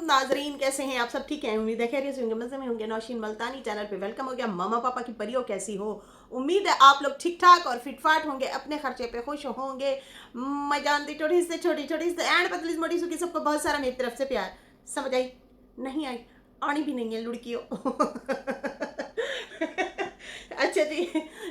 नाजरीन, कैसे हैं आप? सब ठीक हैं? उम्मीद है खैरियत से होंगे, मज़े में होंगे। नौशीन मल्तानी चैनल पे वेलकम हो गया। मामा पापा की परियों कैसी हो? उम्मीद है आप लोग ठीक ठाक और फिट फाट होंगे, अपने खर्चे पे खुश होंगे। मैं जानती छोटी से छोटी एंड पतली से मोटी सुखी, सबको बहुत सारा मेरी तरफ से प्यार। समझ आई? नहीं आई? आनी भी नहीं है लुड़कियों। अच्छा जी,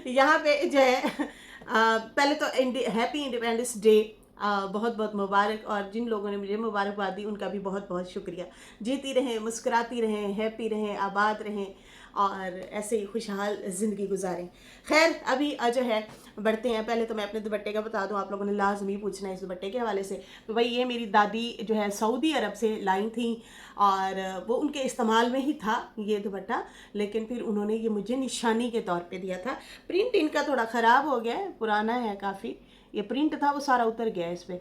यहाँ पे जो है पहले तो हैप्पी इंडिपेंडेंस डे, बहुत बहुत मुबारक। और जिन लोगों ने मुझे मुबारकबाद दी उनका भी बहुत बहुत शुक्रिया। जीती रहें, मुस्कुराती रहें, हैप्पी रहें, आबाद रहें और ऐसे ही खुशहाल ज़िंदगी गुजारें। खैर अभी जो है बढ़ते हैं। पहले तो मैं अपने दुपट्टे का बता दूं, आप लोगों ने लाजमी पूछना है इस दुपट्टे के हवाले से। तो भाई ये मेरी दादी जो है सऊदी अरब से लाई थी और वो उनके इस्तेमाल में ही था ये दुपट्टा, लेकिन फिर उन्होंने ये मुझे निशानी के तौर पे दिया था। प्रिंट इनका थोड़ा ख़राब हो गया है, पुराना है काफ़ी। ये प्रिंट था वो सारा उतर गया है इस पर,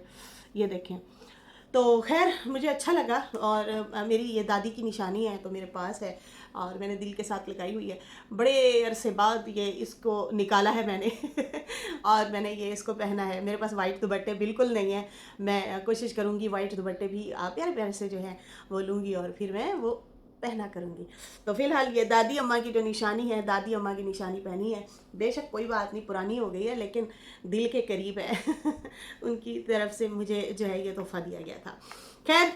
ये देखें। तो खैर मुझे अच्छा लगा और मेरी ये दादी की निशानी है तो मेरे पास है और मैंने दिल के साथ लगाई हुई है। बड़े अरसे बाद ये इसको निकाला है मैंने और मैंने ये इसको पहना है। मेरे पास वाइट दुपट्टे बिल्कुल नहीं है। मैं कोशिश करूँगी वाइट दुपट्टे भी प्यारे प्यारे से जो है वो लूँगी और फिर मैं वो पहना करूँगी। तो फिलहाल ये दादी अम्मा की जो निशानी है, दादी अम्मा की निशानी पहनी है। बेशक कोई बात नहीं, पुरानी हो गई है लेकिन दिल के करीब है। उनकी तरफ से मुझे जो है ये तोहफा दिया गया था। खैर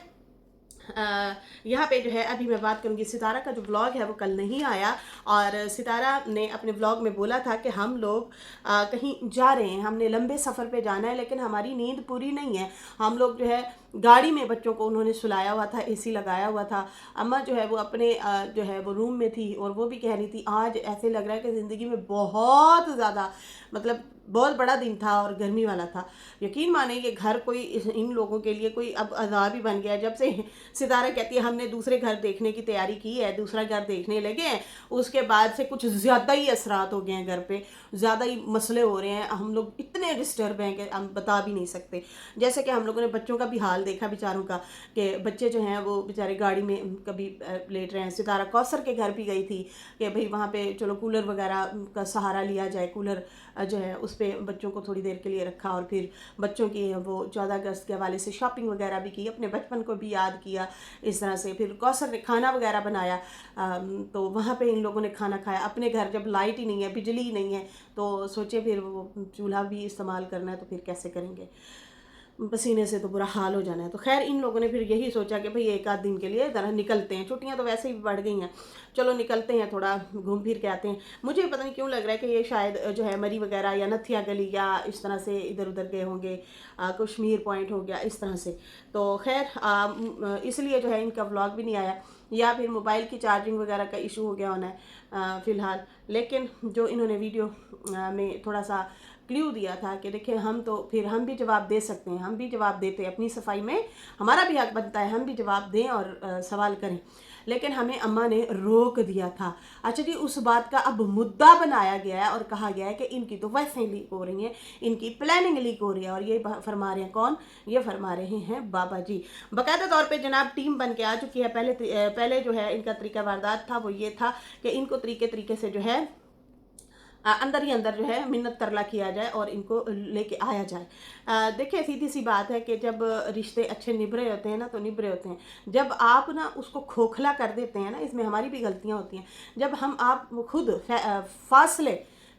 यहाँ पे जो है अभी मैं बात करूँगी, सितारा का जो ब्लॉग है वो कल नहीं आया और सितारा ने अपने ब्लॉग में बोला था कि हम लोग कहीं जा रहे हैं, हमने लंबे सफ़र पे जाना है लेकिन हमारी नींद पूरी नहीं है। हम लोग जो है गाड़ी में बच्चों को उन्होंने सुलाया हुआ था, एसी लगाया हुआ था। अम्मा जो है वो अपने जो है वो रूम में थी और वो भी कह रही थी आज ऐसे लग रहा है कि ज़िंदगी में बहुत ज़्यादा मतलब बहुत बड़ा दिन था और गर्मी वाला था। यकीन माने ये घर कोई इन लोगों के लिए कोई अब अज़ाब ही बन गया है। जब से सितारा कहती है हमने दूसरे घर देखने की तैयारी की है, दूसरा घर देखने लगे हैं, उसके बाद से कुछ ज़्यादा ही असरात हो गए हैं घर पे, ज़्यादा ही मसले हो रहे हैं। हम लोग इतने डिस्टर्ब हैं कि हम बता भी नहीं सकते। जैसे कि हम लोगों ने बच्चों का भी हाल देखा बेचारों का, कि बच्चे जो हैं वो बेचारे गाड़ी में कभी लेट रहे हैं। सितारा कौसर के घर भी गई थी कि भाई वहाँ पे चलो कूलर वगैरह का सहारा लिया जाए। कूलर जो है उस पर बच्चों को थोड़ी देर के लिए रखा और फिर बच्चों की वो 14 अगस्त के हवाले से शॉपिंग वगैरह भी की, अपने बचपन को भी याद किया इस तरह से। फिर कौसर ने खाना वगैरह बनाया, तो वहाँ पे इन लोगों ने खाना खाया। अपने घर जब लाइट ही नहीं है, बिजली ही नहीं है, तो सोचे फिर वो चूल्हा भी इस्तेमाल करना है तो फिर कैसे करेंगे, पसीने से तो बुरा हाल हो जाना है। तो खैर इन लोगों ने फिर यही सोचा कि भाई एक आध दिन के लिए ज़रा निकलते हैं, छुट्टियां तो वैसे ही बढ़ गई हैं, चलो निकलते हैं, थोड़ा घूम फिर के आते हैं। मुझे पता नहीं क्यों लग रहा है कि ये शायद जो है मरी वगैरह या नथिया गली या इस तरह से इधर उधर गए होंगे, कश्मीर पॉइंट हो गया इस तरह से। तो खैर इसलिए जो है इनका व्लॉग भी नहीं आया, या फिर मोबाइल की चार्जिंग वगैरह का इशू हो गया होना है फ़िलहाल। लेकिन जो इन्होंने वीडियो में थोड़ा सा क्ल्यू दिया था कि देखिए हम तो फिर हम भी जवाब दे सकते हैं, हम भी जवाब देते हैं अपनी सफाई में, हमारा भी हक बनता है हम भी जवाब दें और सवाल करें, लेकिन हमें अम्मा ने रोक दिया था। अच्छा जी, उस बात का अब मुद्दा बनाया गया है और कहा गया है कि इनकी तो वैसे लीक हो रही हैं, इनकी प्लानिंग लीक हो रही है। और ये फरमा रहे हैं कौन? ये फरमा रहे हैं बाबा जी। बाकायदा तौर पे जनाब टीम बन के आ चुकी है। पहले जो है इनका तरीका वारदात था वो ये था कि इनको तरीके से जो है अंदर ही अंदर जो है मिन्नत तरला किया जाए और इनको लेके आया जाए। देखिए सीधी सी बात है कि जब रिश्ते अच्छे निभ रहे होते हैं ना तो निभ रहे होते हैं, जब आप ना उसको खोखला कर देते हैं ना, इसमें हमारी भी गलतियां होती हैं। जब हम आप खुद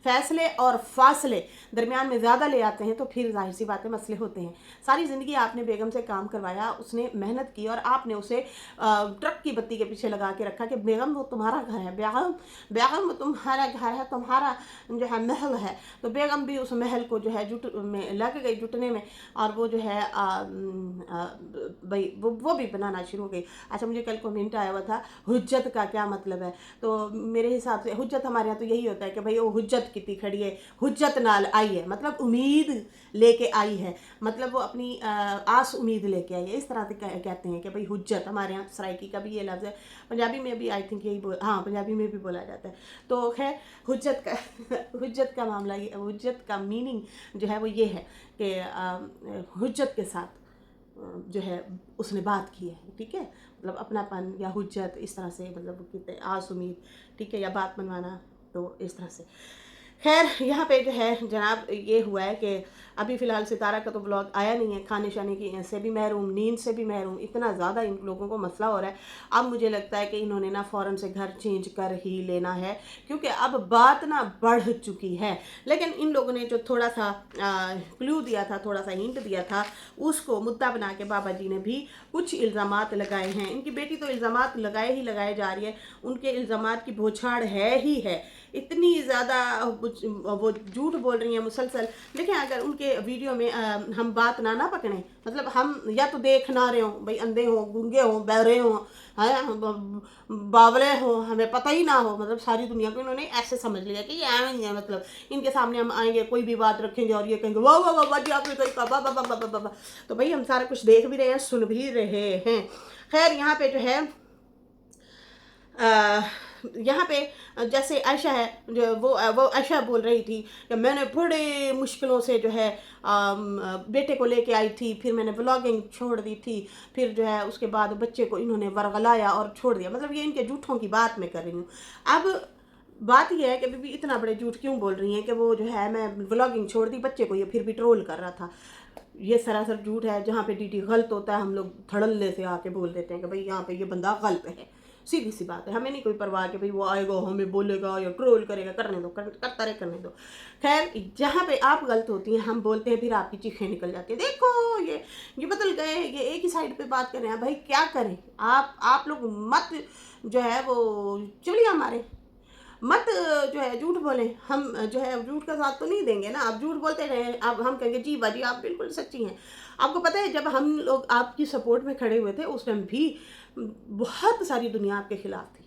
फैसले और फासले दरमियान में ज़्यादा ले आते हैं तो फिर जाहिर सी बातें मसले होते हैं। सारी ज़िंदगी आपने बेगम से काम करवाया, उसने मेहनत की और आपने उसे ट्रक की बत्ती के पीछे लगा के रखा कि बेगम वो तुम्हारा घर है, बेगम बेगम वो तुम्हारा घर है, तुम्हारा जो है महल है। तो बेगम भी उस महल को जो है जुट में लग गई, जुटने में, और वो जो है भाई वो भी बनाना शुरू हो गई। अच्छा मुझे कल कमेंट आया हुआ था हुज्जत का क्या मतलब है, तो मेरे हिसाब से हुज्जत हमारे यहाँ तो यही होता है कि भाई वो हुज्जत कितनी खड़ी है, हुज्जत नाल आई है, मतलब उम्मीद लेके आई है, मतलब वो अपनी आस उम्मीद लेके आई है, इस तरह से कहते हैं कि भाई हुज्जत। हमारे यहाँ सराइकी का भी ये लफ्ज़ है, पंजाबी में भी आई थिंक यही हाँ पंजाबी में भी बोला जाता है। तो खैर हुज्जत का हुज्जत का मामला, ये हुज्जत का मीनिंग जो है वो ये है कि हुज्जत के साथ जो है उसने बात की है, ठीक है, मतलब अपनापन या हुज्जत इस तरह से, मतलब कहते हैं आस उम्मीद, ठीक है, या बात मनवाना, तो इस तरह से। खैर यहाँ पे जो है जनाब ये हुआ है कि अभी फ़िलहाल सितारा का तो ब्लॉग आया नहीं है, खाने शाने की से भी महरूम, नींद से भी महरूम, इतना ज़्यादा इन लोगों को मसला हो रहा है। अब मुझे लगता है कि इन्होंने ना फ़ौरन से घर चेंज कर ही लेना है, क्योंकि अब बात ना बढ़ चुकी है। लेकिन इन लोगों ने जो थोड़ा सा क्लू दिया था, थोड़ा सा हिंट दिया था, उसको मुद्दा बना के बाबा जी ने भी कुछ इल्ज़ामात लगाए हैं। इनकी बेटी तो इल्ज़ामात लगाए ही लगाए जा रही है, उनके इल्ज़ामात की बौछार है ही है, इतनी ज़्यादा वो झूठ बोल रही हैं मुसलसल। लेकिन अगर उनके वीडियो में हम बात ना पकड़ें, मतलब हम या तो देख ना रहे हों, भाई अंधे हों, गूंगे हों, बहरे हों, बावले हों, हमें पता ही ना हो, मतलब सारी दुनिया को इन्होंने ऐसे समझ लिया कि ये आएंगे हैं, मतलब इनके सामने हम आएंगे, कोई भी बात रखेंगे और ये कहेंगे वाह वाह वाह वाह जी आपने कही कहा वाह वाह वाह वाह वाह। तो भाई हम सारा कुछ देख भी रहे हैं, सुन भी रहे हैं। खैर यहाँ पे जो है यहाँ पे जैसे आयशा है, जो वो आयशा बोल रही थी कि मैंने बड़े मुश्किलों से जो है बेटे को लेके आई थी, फिर मैंने व्लॉगिंग छोड़ दी थी, फिर जो है उसके बाद बच्चे को इन्होंने वरगलाया और छोड़ दिया। मतलब ये इनके झूठों की बात मैं कर रही हूँ। अब बात यह है कि बीबी इतना बड़े झूठ क्यों बोल रही हैं कि वो जो है मैं व्लॉगिंग छोड़ दी, बच्चे को ये फिर भी ट्रोल कर रहा था। ये सरासर झूठ है। जहाँ पे डीडी गलत होता है हम लोग धड़ल्ले से आके बोल देते हैं कि भाई यहाँ पे ये बंदा गलत है। सीधी सी बात है, हमें नहीं कोई परवाह कि भाई वो आएगा हमें बोलेगा या ट्रोल करेगा, करने दो, करता रहे, करने दो। खैर जहाँ पे आप गलत होती हैं हम बोलते हैं, फिर आपकी चीखें निकल जाती हैं, देखो ये बदल गए, ये एक ही साइड पे बात कर रहे हैं। भाई क्या करें, आप लोग मत जो है वो चुलियाँ मारें, मत जो है झूठ बोलें। हम जो है झूठ का साथ तो नहीं देंगे ना, आप झूठ बोलते रहे, अब हम कहेंगे जी बाजी आप बिल्कुल सच्ची हैं। आपको पता है जब हम लोग आपकी सपोर्ट में खड़े हुए थे उस टाइम भी बहुत सारी दुनिया आपके खिलाफ थी,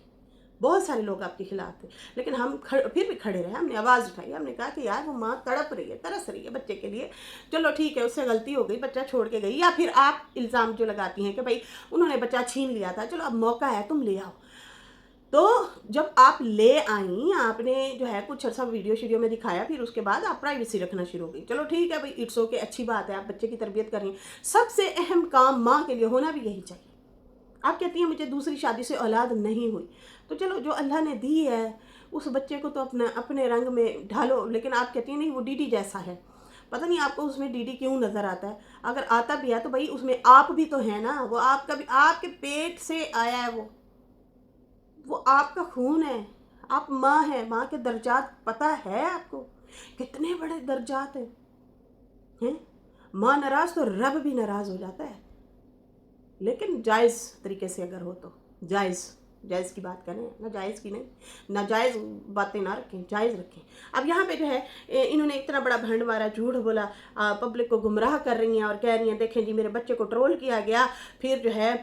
बहुत सारे लोग आपके खिलाफ थे, लेकिन हम फिर भी खड़े रहे, हमने आवाज़ उठाई, हमने कहा कि यार वो माँ तड़प रही है, तरस रही है बच्चे के लिए, चलो ठीक है उससे गलती हो गई, बच्चा छोड़ के गई। या फिर आप इल्ज़ाम जो लगाती हैं कि भाई उन्होंने बच्चा छीन लिया था, चलो अब मौका है तुम ले आओ। तो जब आप ले आई, आपने जो है कुछ अर्सा वीडियो में दिखाया, फिर उसके बाद आप प्राइवेसी रखना शुरू हो गई। चलो ठीक है भाई, इट्स ओके, अच्छी बात है, आप बच्चे की तरबियत कर रही हैं। सबसे अहम काम माँ के लिए होना भी यही चाहिए। आप कहती हैं मुझे दूसरी शादी से औलाद नहीं हुई, तो चलो जो अल्लाह ने दी है उस बच्चे को तो अपने रंग में ढालो। लेकिन आप कहती हैं नहीं वो डीडी जैसा है, पता नहीं आपको उसमें डीडी क्यों नज़र आता है। अगर आता भी है तो भाई उसमें आप भी तो है ना, वो आपका भी, आपके पेट से आया है, वो आपका खून है, आप माँ है, माँ के दर्जात पता है आपको कितने बड़े दर्जात हैं। माँ नाराज़ तो रब भी नाराज़ हो जाता है। लेकिन जायज़ तरीके से अगर हो तो जायज़ की बात करें, ना जायज़ की नहीं, ना जायज़ बातें ना रखें, जायज़ रखें। अब यहाँ पे जो है इन्होंने इतना बड़ा भंड मारा, झूठ बोला, पब्लिक को गुमराह कर रही हैं और कह रही हैं देखें जी मेरे बच्चे को ट्रोल किया गया, फिर जो है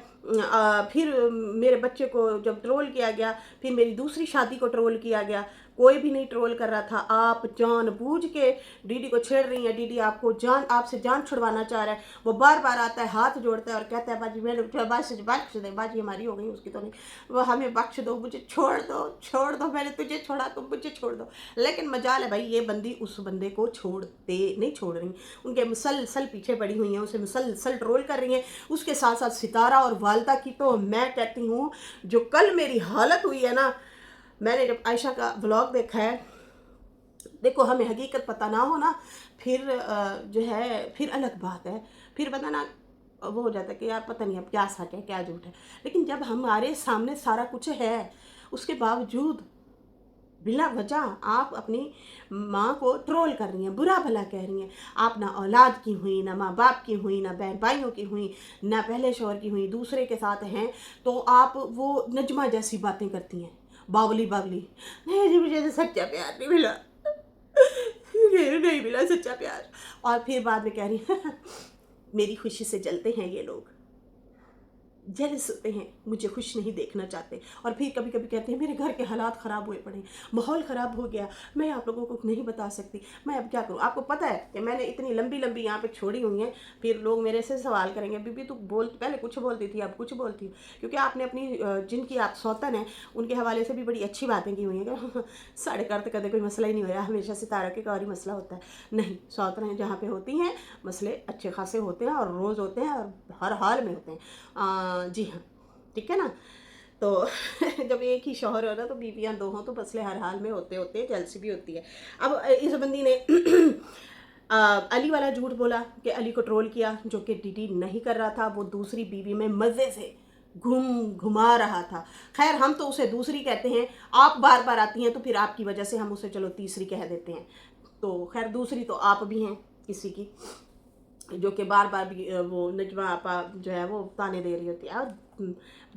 फिर मेरे बच्चे को जब ट्रोल किया गया, फिर मेरी दूसरी शादी को ट्रोल किया गया। कोई भी नहीं ट्रोल कर रहा था, आप जानबूझ के डीडी को छेड़ रही हैं। डीडी आपसे जान छुड़वाना चाह रहा है। वो बार बार आता है, हाथ जोड़ता है और कहता है बाजी मेरे बख्श दे, बाजी हमारी हो गई उसकी तो नहीं, वो हमें बख्श दो, मुझे छोड़ दो, मैंने तुझे छोड़ा तुम मुझे छोड़ दो। लेकिन मजाल है भाई ये बंदी उस बंदे को नहीं छोड़ रही, उनके मुसलसल पीछे पड़ी हुई हैं, उसे मुसलसल ट्रोल कर रही हैं। उसके साथ साथ सितारा और वालदा की तो मैं कहती हूँ जो कल मेरी हालत हुई है ना, मैंने जब आयशा का व्लॉग देखा है, देखो हमें हकीकत पता ना हो ना, फिर जो है फिर अलग बात है, फिर पता ना वो हो जाता है कि यार पता नहीं अब क्या सच है क्या झूठ है। लेकिन जब हमारे सामने सारा कुछ है उसके बावजूद बिला वजह आप अपनी माँ को ट्रोल कर रही हैं, बुरा भला कह रही हैं। आप ना औलाद की हुई, ना माँ बाप की हुई, ना बहन भाइयों की हुई, ना पहले शौहर की हुई, दूसरे के साथ हैं तो आप वो नजमा जैसी बातें करती हैं, बावली नहीं जी मुझे तो सच्चा प्यार नहीं मिला, नहीं मिला सच्चा प्यार। और फिर बाद में कह रही मेरी खुशी से जलते हैं ये लोग, जेलस होते हैं, मुझे खुश नहीं देखना चाहते। और फिर कभी कभी कहते हैं मेरे घर के हालात ख़राब हुए पड़े, माहौल ख़राब हो गया, मैं आप लोगों को नहीं बता सकती, मैं अब क्या करूँ। आपको पता है कि मैंने इतनी लंबी यहाँ पे छोड़ी हुई हैं, फिर लोग मेरे से सवाल करेंगे बीबी तू पहले कुछ बोलती थी अब कुछ बोलती हो, क्योंकि आपने अपनी जिनकी आप सौतन है उनके हवाले से भी बड़ी अच्छी बातें की हुई हैं। साढ़े कार तो कदे कोई मसला ही नहीं होया, हमेशा सितारा के का ही मसला होता है। नहीं, सौतन जहाँ पे होती हैं मसले अच्छे खासे होते हैं और रोज़ होते हैं और हर हाल में होते हैं। जी हाँ, ठीक है ना। तो जब एक ही शौहर हो ना तो बीवियाँ दो हों तो मसले हर हाल में होते होते हैं, जेलसी भी होती है। अब इस बंदी ने अली वाला झूठ बोला कि अली को ट्रोल किया, जो कि डीडी नहीं कर रहा था, वो दूसरी बीवी में मज़े से घुमा रहा था। खैर हम तो उसे दूसरी कहते हैं, आप बार बार आती हैं तो फिर आपकी वजह से हम उसे चलो तीसरी कह देते हैं। तो खैर दूसरी तो आप भी हैं किसी की, जो कि बार बार भी वो नजमा आपा जो है वो ताने दे रही होती है, और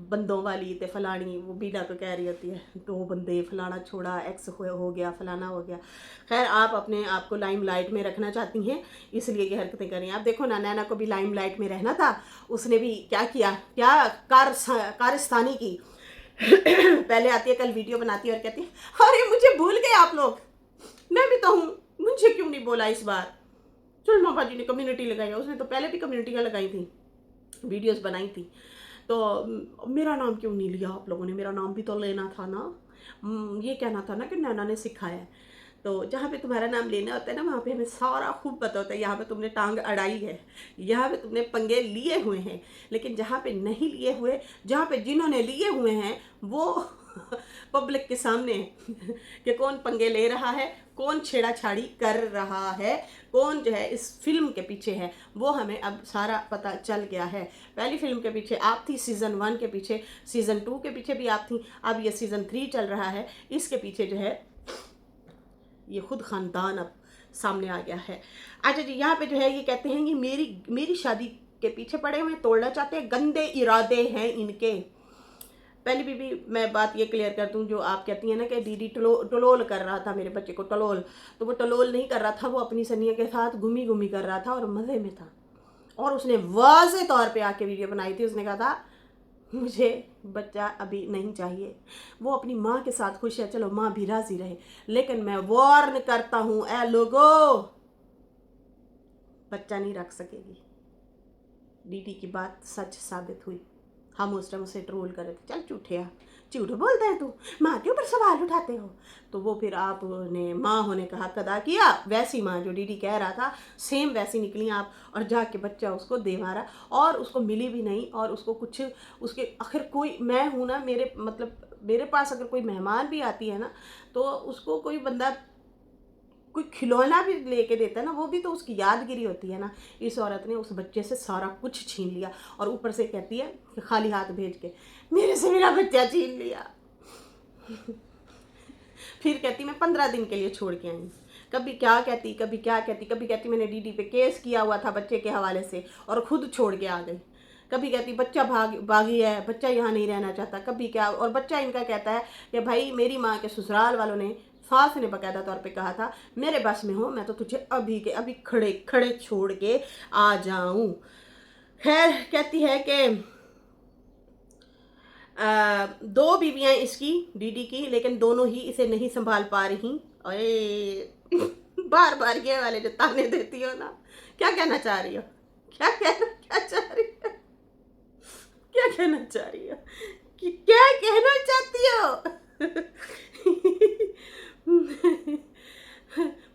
बंदों वाली ते फलानी, वो बीना को कह रही होती है दो बंदे, फलाना छोड़ा, एक्स हो गया, फलाना हो गया। खैर आप अपने आप को लाइम लाइट में रखना चाहती हैं, इसलिए ये हरकतें कर रही हैं। आप देखो ना, नैना को भी लाइम लाइट में रहना था, उसने भी क्या किया, क्या कारस्तानी की। पहले आती है, कल वीडियो बनाती है और कहती है अरे मुझे भूल गए आप लोग, मैं भी तो हूँ, मुझे क्यों नहीं बोला इस बार। चल मामा जी ने कम्युनिटी लगाई है, उसने तो पहले भी कम्युनिटियाँ लगाई थी, वीडियोस बनाई थी, तो मेरा नाम क्यों नहीं लिया आप लोगों ने, मेरा नाम भी तो लेना था ना। ये कहना था ना कि नैना ने सिखाया है। तो जहाँ पे तुम्हारा नाम लेना होता है ना, वहाँ पे हमें सारा खूब पता होता है। यहाँ पे तुमने टांग अड़ाई है, यहाँ पे तुमने पंगे लिए हुए हैं, लेकिन जहाँ पे नहीं लिए हुए, जहाँ पे जिन्होंने लिए हुए हैं वो पब्लिक के सामने कि कौन पंगे ले रहा है, कौन छेड़ाछाड़ी कर रहा है, कौन जो है इस फिल्म के पीछे है, वो हमें अब सारा पता चल गया है। पहली फिल्म के पीछे आप थी, सीज़न 1 के पीछे, सीज़न 2 के पीछे भी आप थी, अब ये सीज़न 3 चल रहा है, इसके पीछे जो है ये खुद ख़ानदान अब सामने आ गया है। अच्छा जी, यहाँ पे जो है ये कहते हैं ये मेरी शादी के पीछे पड़े हुए, तोड़ना चाहते हैं, गंदे इरादे हैं इनके। पहली भी मैं बात ये क्लियर कर दूं, जो आप कहती हैं ना कि दीदी टलोल कर रहा था मेरे बच्चे को, टलोल, तो वो टलोल नहीं कर रहा था, वो अपनी सनिया के साथ घूमी घूमी कर रहा था और मज़े में था। और उसने वाज़े तौर पे आके वीडियो बनाई थी, उसने कहा था मुझे बच्चा अभी नहीं चाहिए, वो अपनी माँ के साथ खुश है, चलो माँ भी राज़ी रहे, लेकिन मैं वार्न करता हूँ ए लोगो, बच्चा नहीं रख सकेगी। डीडी की बात सच साबित हुई। हम उस टाइम उसे ट्रोल कर रहे थे, चल झूठिया, झूठ बोलता है तू, माँ के ऊपर सवाल उठाते हो। तो वो फिर आपने माँ होने का हक अदा किया, वैसी माँ जो डीडी कह रहा था सेम वैसी निकली आप, और जाके बच्चा उसको दे मारा, और उसको मिली भी नहीं, और उसको कुछ उसके आखिर कोई, मैं हूँ ना, मेरे पास अगर कोई मेहमान भी आती है ना, तो उसको कोई बंदा कोई खिलौना भी लेके देता है ना, वो भी तो उसकी यादगिरी होती है ना। इस औरत ने उस बच्चे से सारा कुछ छीन लिया, और ऊपर से कहती है कि खाली हाथ भेज के मेरे से मेरा बच्चा छीन लिया। फिर कहती मैं 15 दिन के लिए छोड़ के आई। कभी क्या कहती, कभी क्या कहती, कभी कहती मैंने डीडी पे केस किया हुआ था बच्चे के हवाले से और खुद छोड़ के आ गई। कभी कहती बच्चा भागी है, बच्चा यहाँ नहीं रहना चाहता, कभी क्या। और बच्चा इनका कहता है कि भाई मेरी माँ के ससुराल वालों ने, सास ने बाकायदा तौर पे कहा था मेरे बस में हो, मैं तो तुझे अभी के अभी खड़े खड़े छोड़ के आ जाऊं। खैर कहती है कि 2 बीवियां इसकी, डीडी की, लेकिन दोनों ही इसे नहीं संभाल पा रही। अरे बार बार ये वाले जो ताने देती हो ना, क्या कहना चाह रही हो, क्या चाह रही हो, क्या कहना चाह रही हो, कि क्या कहना चाहती हो।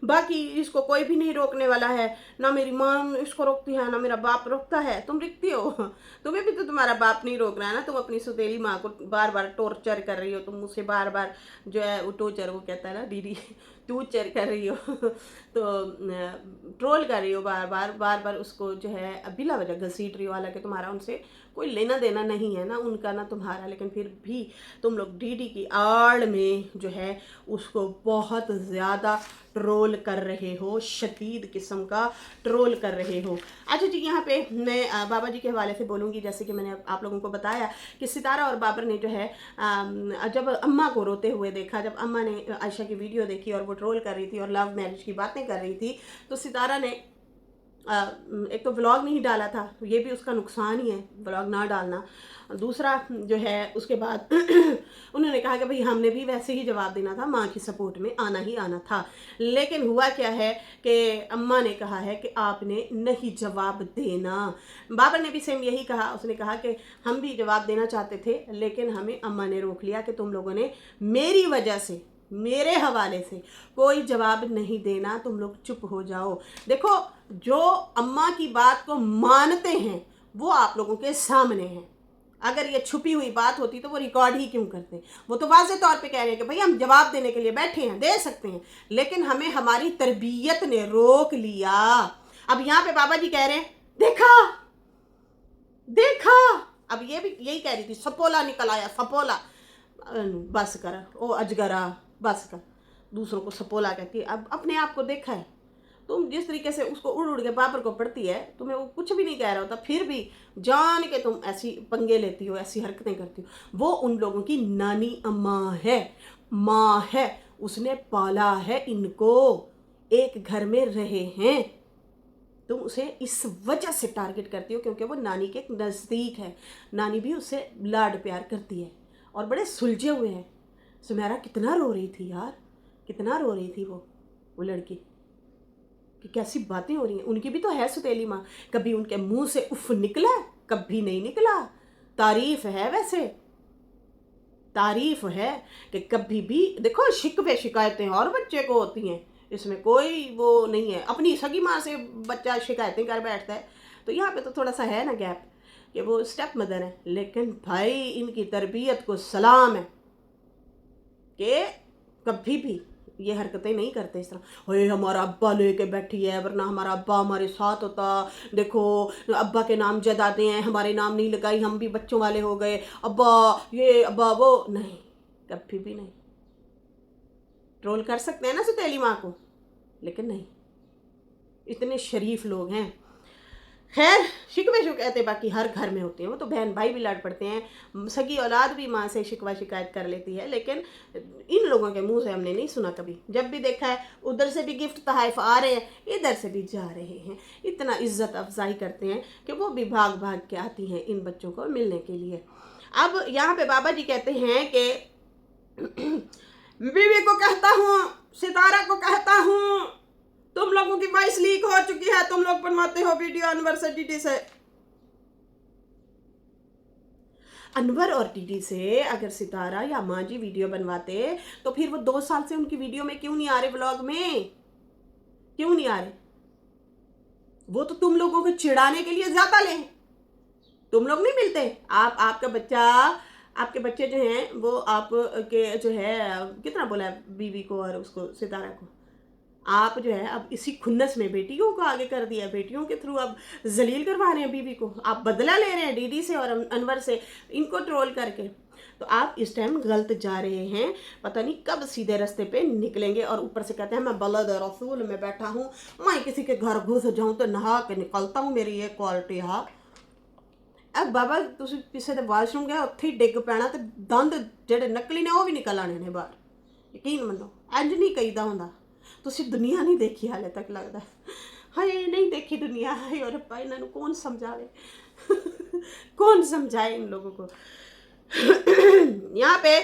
बाकी इसको कोई भी नहीं रोकने वाला है, ना मेरी माँ इसको रोकती है, ना मेरा बाप रोकता है। तुम रुकती हो, तुम्हें भी तो तुम्हारा बाप नहीं रोक रहा है ना, तुम अपनी सौतेली माँ को बार बार टॉर्चर कर रही हो, तुम मुझसे बार बार जो है वो टॉर्चर, वो कहता है ना दीदी, टॉर्चर कर रही हो। तो ट्रोल कर रही हो बार बार उसको जो है बिला वजह घसीट रही हो, हालांकि तुम्हारा उनसे कोई लेना देना नहीं है ना, उनका ना तुम्हारा, लेकिन फिर भी तुम लोग डीडी की आड़ में जो है उसको बहुत ज़्यादा ट्रोल कर रहे हो, शदीद किस्म का ट्रोल कर रहे हो। अच्छा जी, यहाँ पे मैं बाबा जी के हवाले से बोलूँगी। जैसे कि मैंने आप लोगों को बताया कि सितारा और बाबर ने जो है जब अम्मा को रोते हुए देखा, जब अम्मा ने आयशा की वीडियो देखी और वो ट्रोल कर रही थी और लव मैरिज की बातें कर रही थी, तो सितारा ने एक तो व्लॉग नहीं डाला था, ये भी उसका नुकसान ही है व्लॉग ना डालना। दूसरा जो है उसके बाद उन्होंने कहा कि भाई हमने भी वैसे ही जवाब देना था, माँ की सपोर्ट में आना ही आना था। लेकिन हुआ क्या है कि अम्मा ने कहा है कि आपने नहीं जवाब देना। बाबर ने भी सेम यही कहा, उसने कहा कि हम भी जवाब देना चाहते थे, लेकिन हमें अम्मा ने रोक लिया कि तुम लोगों ने मेरी वजह से, मेरे हवाले से कोई जवाब नहीं देना, तुम लोग चुप हो जाओ। देखो, जो अम्मा की बात को मानते हैं वो आप लोगों के सामने हैं, अगर ये छुपी हुई बात होती तो वो रिकॉर्ड ही क्यों करते। वो तो वाज़े तौर पे कह रहे हैं कि भाई हम जवाब देने के लिए बैठे हैं, दे सकते हैं, लेकिन हमें हमारी तरबियत ने रोक लिया। अब यहाँ पे बाबा जी कह रहे हैं देखा देखा। अब ये भी यही कह रही थी, सपोला निकल आया सपोला। बस कर ओ अजगरा, बस कर। दूसरों को सपोला कहती है, अब अपने आप को देखा है। तुम जिस तरीके से उसको उड़ उड़ के बाबर को पढ़ती है, तुम्हें वो कुछ भी नहीं कह रहा होता, फिर भी जान के तुम ऐसी पंगे लेती हो, ऐसी हरकतें करती हो। वो उन लोगों की नानी अम्मा है, माँ है, उसने पाला है इनको, एक घर में रहे हैं। तुम उसे इस वजह से टारगेट करती हो क्योंकि वो नानी के नज़दीक है, नानी भी उससे लाड प्यार करती है और बड़े सुलझे हुए हैं। सुमेरा कितना रो रही थी यार, कितना रो रही थी वो लड़की, कि कैसी बातें हो रही हैं। उनकी भी तो है सुतेली माँ, कभी उनके मुंह से उफ निकला, कभी नहीं निकला। तारीफ है, वैसे तारीफ है कि कभी भी देखो शिकवे शिकायतें और बच्चे को होती हैं, इसमें कोई वो नहीं है। अपनी सगी माँ से बच्चा शिकायतें कर बैठता है, तो यहाँ पे तो थोड़ा सा है ना गैप कि वो स्टेप मदर है, लेकिन भाई इनकी तरबियत को सलाम है कि कभी भी ये हरकतें नहीं करते इस तरह। ओए हमारा अब्बा लेके बैठी है, वरना हमारा अब्बा हमारे साथ होता, देखो अब्बा के नाम जदादे हैं, हमारे नाम नहीं लगाई, हम भी बच्चों वाले हो गए, अब्बा ये अब्बा वो। नहीं, कभी भी नहीं। ट्रोल कर सकते हैं ना सुतेली माँ को, लेकिन नहीं, इतने शरीफ लोग हैं। खैर शिकवे शिकायतें बाकी हर घर में होती हैं, वो तो बहन भाई भी लड़ पड़ते हैं, सगी औलाद भी माँ से शिकवा शिकायत कर लेती है, लेकिन इन लोगों के मुंह से हमने नहीं सुना कभी। जब भी देखा है उधर से भी गिफ्ट तोहफे आ रहे हैं, इधर से भी जा रहे हैं, इतना इज्जत अफजाई करते हैं कि वो भी भाग भाग के आती हैं इन बच्चों को मिलने के लिए। अब यहाँ पे बाबा जी कहते हैं कि बीवी को कहता हूँ, सितारा को कहता हूँ, तुम लोगों की वॉइस लीक हो चुकी है, तुम लोग बनवाते हो वीडियो अनवर से डीडी से। अनवर और डीडी से अगर सितारा या माँ जी वीडियो बनवाते तो फिर वो 2 साल से उनकी वीडियो में क्यों नहीं आ रहे, व्लॉग में क्यों नहीं आ रहे? वो तो तुम लोगों को चिढ़ाने के लिए ज्यादा ले, तुम लोग नहीं मिलते। आपके बच्चे जो हैं वो आप के जो है कितना बोला है बीवी को और उसको सितारा को, आप जो है अब इसी खुन्नस में बेटियों को आगे कर दिया, बेटियों के थ्रू अब जलील करवा रहे हैं बीवी को, आप बदला ले रहे हैं डीडी से और अनवर से, इनको ट्रोल करके। तो आप इस टाइम गलत जा रहे हैं, पता नहीं कब सीधे रास्ते पे निकलेंगे। और ऊपर से कहते हैं मैं बलद रसूल में बैठा हूँ, मैं किसी के घर घुस जाऊँ तो नहा के निकलता हूँ, मेरी ये क्वालिटी है। अब बाबा ਤੁਸੀਂ ਕਿਸੇ ਦੇ ਵਾਸ਼ਰੂਮ ਗਏ, ਉੱਥੇ ਹੀ ਡਿੱਗ ਪੈਣਾ ਤੇ ਦੰਦ ਜਿਹੜੇ ਨਕਲੀ ਨੇ ਉਹ ਵੀ ਨਿਕਲ ਆਣੇ ਨੇ ਬਾਹਰ, ਯਕੀਨ ਮੰਨੋ। ਇੰਜ ਨਹੀਂ ਕਹੀਦਾ ਹੁੰਦਾ, ਤੁਸੀਂ ਦੁਨੀਆ ਨਹੀਂ ਦੇਖੀ ਹਾਲੇ ਤੱਕ, ਲੱਗਦਾ ਹਾਏ नहीं देखी दुनिया। हाय और रब्बा इन्होंने कौन समझावे कौन समझाए इन लोगों को। यहाँ पे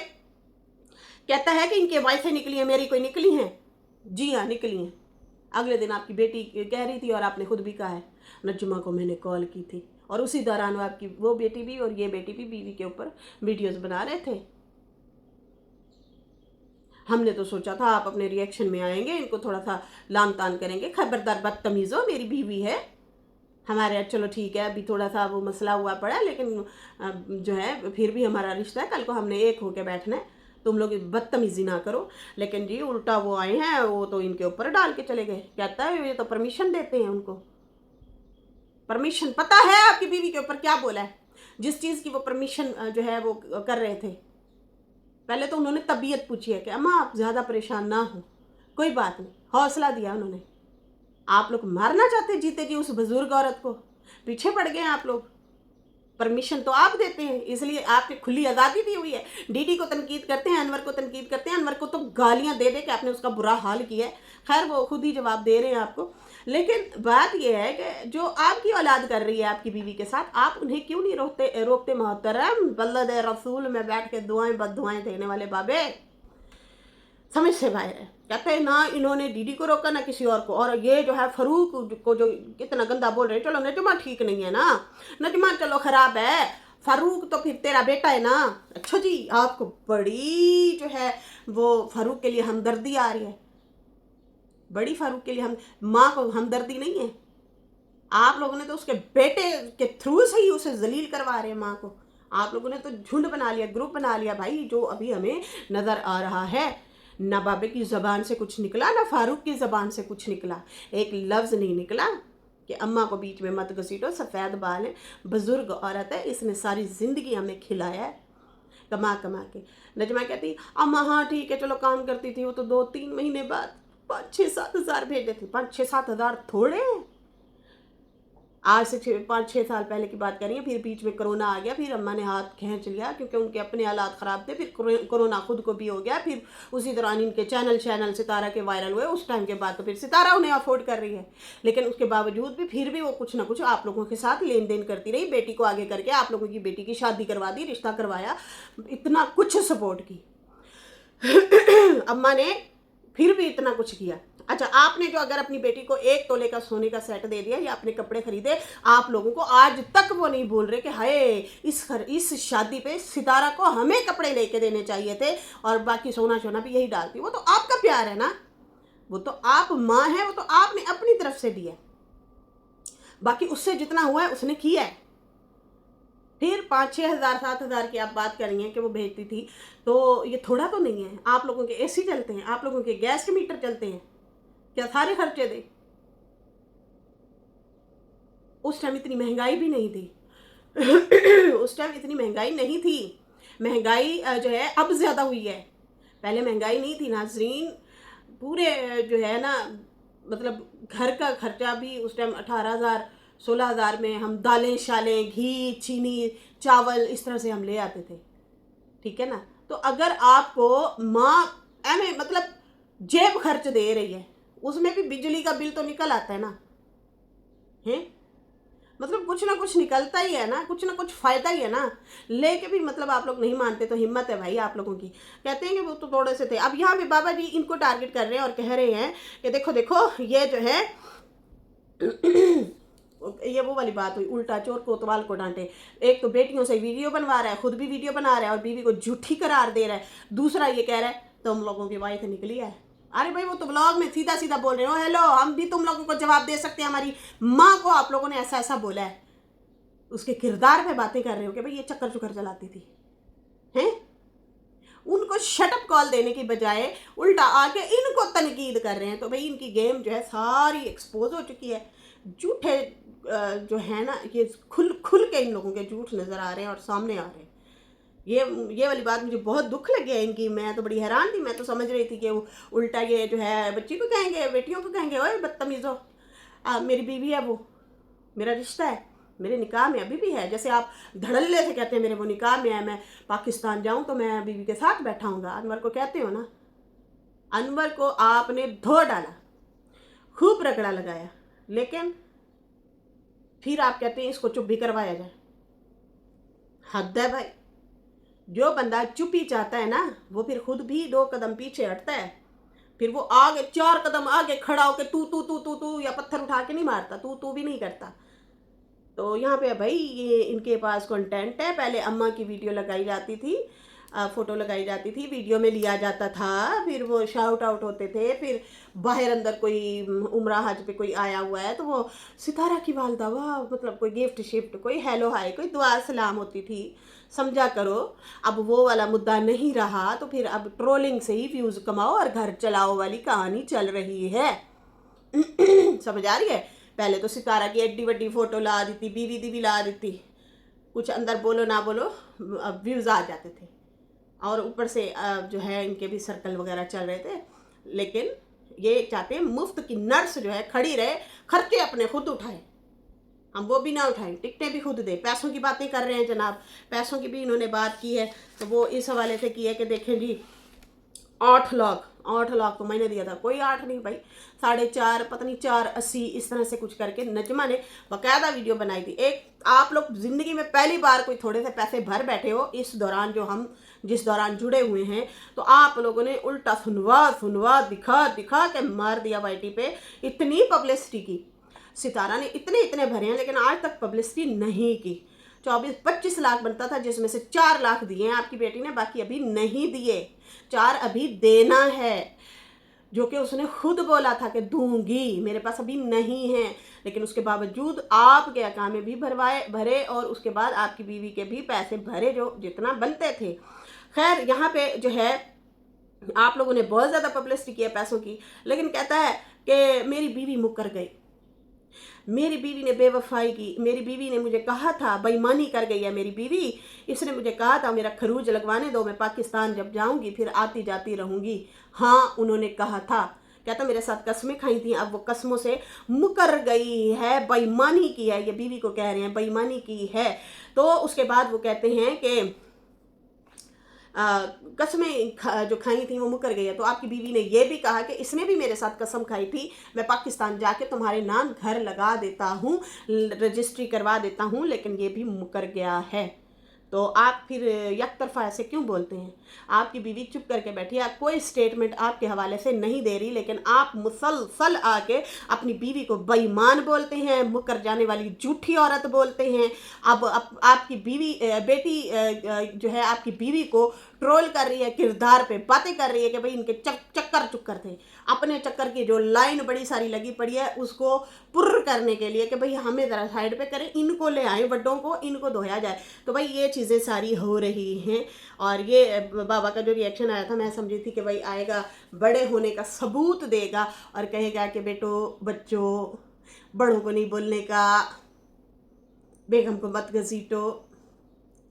कहता है कि इनके वाइफें निकली हैं, मेरी कोई निकली हैं? जी हाँ निकली हैं। अगले दिन आपकी बेटी कह रही थी और आपने खुद भी कहा है, नजुमा को मैंने कॉल की थी और उसी दौरान आपकी वो बेटी भी और ये बेटी भी बीवी के ऊपर वीडियोस बना रहे थे। हमने तो सोचा था आप अपने रिएक्शन में आएंगे, इनको थोड़ा सा लान तान करेंगे, खबरदार बदतमीज़ हो, मेरी बीवी है हमारे। चलो ठीक है, अभी थोड़ा सा वो मसला हुआ पड़ा, लेकिन जो है फिर भी हमारा रिश्ता है, कल को हमने एक होके बैठना है, तुम लोग बदतमीज़ी ना करो। लेकिन जी उल्टा वो आए हैं, वो तो इनके ऊपर डाल के चले गए। कहता है ये तो परमिशन देते हैं उनको, परमिशन पता है आपकी बीवी के ऊपर क्या बोला है, जिस चीज़ की वो परमिशन जो है वो कर रहे थे। पहले तो उन्होंने तबीयत पूछी है कि अम्मा आप ज़्यादा परेशान ना हो, कोई बात नहीं, हौसला दिया उन्होंने। आप लोग मारना चाहते जीते जी उस बुजुर्ग औरत को, पीछे पड़ गए आप लोग। परमिशन तो आप देते हैं, इसलिए आपकी खुली आज़ादी दी हुई है। डीडी को तनकीद करते हैं, अनवर को तनकीद करते हैं, अनवर को तो गालियां दे दे के आपने उसका बुरा हाल किया है। खैर वो खुद ही जवाब दे रहे हैं आपको। लेकिन बात यह है कि जो आपकी औलाद कर रही है आपकी बीवी के साथ, आप उन्हें क्यों नहीं रोकते मोहतरम? बल्लद रसूल में बैठ के दुआएं बददुआएं देने वाले बाबे, समझ से बाहर है। कहते हैं ना इन्होंने डीडी को रोका ना किसी और को। और ये जो है फारूक को जो कितना गंदा बोल रहे हैं, चलो नजमा ठीक नहीं है ना, नजमा चलो खराब है, फारूक तो फिर तेरा बेटा है ना। अच्छा जी, आपको बड़ी जो है वो फारूक के लिए हमदर्दी आ रही है, बड़ी फारूक के लिए हम माँ को हमदर्दी नहीं है। आप लोगों ने तो उसके बेटे के थ्रू से ही उसे जलील करवा रहे हैं माँ को। आप लोगों ने तो झुंड बना लिया, ग्रुप बना लिया भाई, जो अभी हमें नज़र आ रहा है। ना बाबे की ज़बान से कुछ निकला, ना फारूक की ज़बान से कुछ निकला, एक लफ्ज़ नहीं निकला कि अम्मा को बीच में मत घसीटो, सफ़ेद बाल है, बुज़ुर्ग औरत है, इसने सारी ज़िंदगी हमें खिलाया है कमा कमा के। नजमा कहती अम्मा हाँ ठीक है चलो काम करती थी, वो तो 2-3 महीने बाद 5-6-7 हज़ार भेजे थे। 5-6-7 हज़ार थोड़े हैं। आज से 5-6 साल पहले की बात करेंगे, फिर बीच में कोरोना आ गया, फिर अम्मा ने हाथ खींच लिया क्योंकि उनके अपने हालात ख़राब थे, फिर कोरोना खुद को भी हो गया, फिर उसी दौरान इनके चैनल सितारा के वायरल हुए, उस टाइम के बाद तो फिर सितारा उन्हें अफोर्ड कर रही है, लेकिन उसके बावजूद भी फिर भी वो कुछ ना कुछ आप लोगों के साथ लेन देन करती रही, बेटी को आगे करके आप लोगों की बेटी की शादी करवा दी, रिश्ता करवाया, इतना कुछ सपोर्ट की अम्मा ने, फिर भी इतना कुछ किया। अच्छा आपने जो अगर अपनी बेटी को 1 तोले का सोने का सेट दे दिया या अपने कपड़े खरीदे, आप लोगों को आज तक वो नहीं भूल रहे कि हाय इस शादी पे सितारा को हमें कपड़े लेके देने चाहिए थे और बाकी सोना भी यही डालती। वो तो आपका प्यार है ना, वो तो आप माँ है, वो तो आपने अपनी तरफ से दिया, बाकी उससे जितना हुआ है उसने किया है। फिर 5-6 हज़ार 7 हज़ार की आप बात करेंगे कि वो भेजती थी, तो ये थोड़ा तो नहीं है। आप लोगों के एसी चलते हैं, आप लोगों के गैस के मीटर चलते हैं, क्या सारे खर्चे दे? उस टाइम इतनी महंगाई भी नहीं थी उस टाइम इतनी महंगाई नहीं थी। महंगाई जो है अब ज़्यादा हुई है, पहले महंगाई नहीं थी नाज़रीन। पूरे जो है ना, मतलब घर का खर्चा भी उस टाइम 18,000-16,000 में हम दालें शालें, घी, चीनी, चावल इस तरह से हम ले आते थे, ठीक है ना। तो अगर आपको माँ मतलब जेब खर्च दे रही है, उसमें भी बिजली का बिल तो निकल आता है ना, है मतलब कुछ ना कुछ निकलता ही है ना, कुछ ना कुछ फ़ायदा ही है ना, लेके भी मतलब आप लोग नहीं मानते। तो हिम्मत है भाई आप लोगों की। कहते हैं कि वो तो थोड़े से थे। अब यहाँ पे बाबा जी इनको टारगेट कर रहे हैं और कह रहे हैं कि देखो देखो ये जो है ये वो वाली बात हुई, उल्टा चोर कोतवाल को डांटे। एक तो बेटियों से वीडियो बनवा रहा है, खुद भी वीडियो बना रहा है और बीवी को झूठी करार दे रहा है, दूसरा ये कह रहा है तुम लोगों की वाइफ निकली है। अरे भाई वो तो ब्लॉग में सीधा सीधा बोल रहे हो, हेलो हम भी तुम लोगों को जवाब दे सकते हैं, हमारी माँ को आप लोगों ने ऐसा ऐसा बोला है, उसके किरदार पे बातें कर रहे हो कि भाई ये चक्कर चुक्कर चलाती थी, हैं? उनको शटअप कॉल देने की बजाय उल्टा आके इनको तनकीद कर रहे हैं। तो भाई इनकी गेम जो है सारी एक्सपोज हो चुकी है। झूठे जो है ना, ये खुल के इन लोगों के झूठ नज़र आ रहे हैं और सामने आ रहे हैं। ये वाली बात मुझे बहुत दुख लगी है इनकी। मैं तो बड़ी हैरान थी, मैं तो समझ रही थी कि उल्टा ये जो है बच्ची को कहेंगे, बेटियों को कहेंगे ओए बदतमीज़ो, मेरी बीवी है, वो मेरा रिश्ता है, मेरे निकाह में अभी भी है। जैसे आप धड़ल्ले से कहते हैं मेरे वो निकाह में है, मैं पाकिस्तान जाऊं तो मैं बीवी के साथ बैठा हूँगा, अनवर को कहते हो ना। अनवर को आपने धो डाला, खूब रगड़ा लगाया, लेकिन फिर आप कहते हैं इसको चुप भी करवाया जाए। हद है भाई। जो बंदा चुप ही चाहता है ना, वो फिर खुद भी 2 कदम पीछे हटता है, फिर वो आगे 4 कदम आगे खड़ा होकर तू तू तू तू तू या पत्थर उठा के नहीं मारता, तू भी नहीं करता। तो यहाँ पे भाई ये इनके पास कंटेंट है। पहले अम्मा की वीडियो लगाई जाती थी, फ़ोटो लगाई जाती थी, वीडियो में लिया जाता था, फिर वो शाउट आउट होते थे, फिर बाहर अंदर कोई उम्रा हज पे कोई आया हुआ है तो वो सितारा की वालदा, वाह, मतलब कोई गिफ्ट शिफ्ट, कोई हेलो हाय, कोई दुआ सलाम होती थी, समझा करो। अब वो वाला मुद्दा नहीं रहा, तो फिर अब ट्रोलिंग से ही व्यूज़ कमाओ और घर चलाओ वाली कहानी चल रही है समझ आ रही है। पहले तो सितारा की एड्डी वड्डी फ़ोटो ला दी थी, बीवी दी भी ला दी थी, कुछ अंदर बोलो ना बोलो व्यूज़ आ जाते थे, और ऊपर से जो है इनके भी सर्कल वगैरह चल रहे थे। लेकिन ये चाहते हैं मुफ्त की नर्स जो है खड़ी रहे, खर्चे अपने खुद उठाए, हम वो भी ना उठाएं, टिकटें भी खुद दे। पैसों की बातें कर रहे हैं जनाब, पैसों की भी इन्होंने बात की है, तो वो इस हवाले से की है कि देखें जी 8 लाख तो मैंने दिया था, कोई 8 नहीं भाई, 4.5 पता नहीं 4.80 इस तरह से कुछ करके नजमा ने बाकायदा वीडियो बनाई थी। एक आप लोग ज़िंदगी में पहली बार कोई थोड़े से पैसे भर बैठे हो इस दौरान, जो हम जिस दौरान जुड़े हुए हैं, तो आप लोगों ने उल्टा सुनवा दिखा के मार दिया वाईटी पे। इतनी पब्लिसिटी की, सितारा ने इतने भरे हैं, लेकिन आज तक पब्लिसिटी नहीं की। 24-25 लाख बनता था, जिसमें से 4 लाख दिए हैं आपकी बेटी ने, बाकी अभी नहीं दिए, 4 अभी देना है, जो कि उसने खुद बोला था कि दूंगी, मेरे पास अभी नहीं है। लेकिन उसके बावजूद आपके अकाउंट में भी भरे और उसके बाद आपकी बीवी के भी पैसे भरे जो जितना बनते थे। खैर यहाँ पे जो है आप लोगों ने बहुत ज़्यादा पब्लिसिटी किया पैसों की, लेकिन कहता है कि मेरी बीवी मुकर गई, मेरी बीवी ने बेवफाई की, मेरी बीवी ने मुझे कहा था, बेईमानी कर गई है मेरी बीवी, इसने मुझे कहा था मेरा खरूज लगवाने दो, मैं पाकिस्तान जब जाऊंगी फिर आती जाती रहूंगी। हाँ उन्होंने कहा था, कहता मेरे साथ कस्में खाई थी, अब वो कस्मों से मुकर गई है, बेईमानी की है, ये बीवी को कह रहे हैं बेईमानी की है। तो उसके बाद वो कहते हैं कि कस्में जो खाई थी वो मुकर गई है। तो आपकी बीवी ने ये भी कहा कि इसने भी मेरे साथ कसम खाई थी, मैं पाकिस्तान जाके तुम्हारे नाम घर लगा देता हूँ, रजिस्ट्री करवा देता हूँ, लेकिन ये भी मुकर गया है। तो आप फिर यकतरफा ऐसे क्यों बोलते हैं? आपकी बीवी चुप करके बैठी है, कोई स्टेटमेंट आपके हवाले से नहीं दे रही, लेकिन आप मुसलसल आके अपनी बीवी को बेईमान बोलते हैं, मुकर जाने वाली झूठी औरत बोलते हैं। अब आपकी बीवी बेटी जो है आपकी बीवी को ट्रोल कर रही है, किरदार पे बातें कर रही है कि भाई इनके चक्कर थे। अपने चक्कर की जो लाइन बड़ी सारी लगी पड़ी है उसको पुर्र करने के लिए कि भाई हमें ज़रा साइड पे करें, इनको ले आए बड्डों को, इनको धोया जाए। तो भाई ये चीज़ें सारी हो रही हैं। और ये बाबा का जो रिएक्शन आया था मैं समझी थी कि भाई आएगा, बड़े होने का सबूत देगा और कहेगा कि बेटो बच्चों बड़ों को नहीं बोलने का, बेगम को मत घसीटो।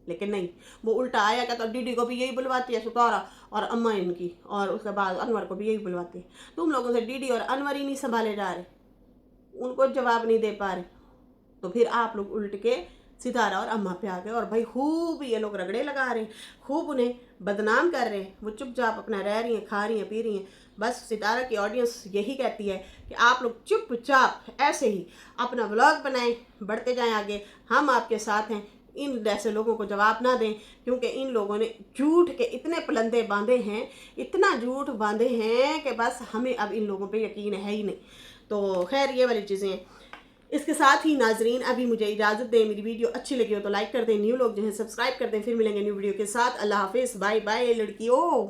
लेकिन नहीं, वो उल्टा आया कहता दीदी को भी यही बुलवाती है सुतारा और अम्मा इनकी, और उसके बाद अनवर को भी यही बुलवाती है। तुम लोगों से दीदी और अनवर ही नहीं संभाले जा रहे, उनको जवाब नहीं दे पा रहे, तो फिर आप लोग उल्ट के सितारा और अम्मा पे आ गए और भाई खूब ये लोग रगड़े लगा रहे हैं, खूब उन्हें बदनाम कर रहे हैं। वो चुपचाप अपना रह रही हैं, खा रही हैं, पी रही हैं। बस सितारा की ऑडियंस यही कहती है कि आप लोग चुपचाप ऐसे ही अपना व्लॉग बनाएं, बढ़ते जाएं आगे, हम आपके साथ हैं। इन जैसे लोगों को जवाब ना दें, क्योंकि इन लोगों ने झूठ के इतने पलंदे बांधे हैं, इतना झूठ बांधे हैं कि बस हमें अब इन लोगों पे यकीन है ही नहीं। तो खैर ये वाली चीज़ें हैं। इसके साथ ही नाजरीन अभी मुझे इजाज़त दें, मेरी वीडियो अच्छी लगी हो तो लाइक कर दें, न्यू लोग जो है सब्सक्राइब कर दें। फिर मिलेंगे न्यू वीडियो के साथ। अल्लाह हाफिज़, बाय बाय लड़कियों।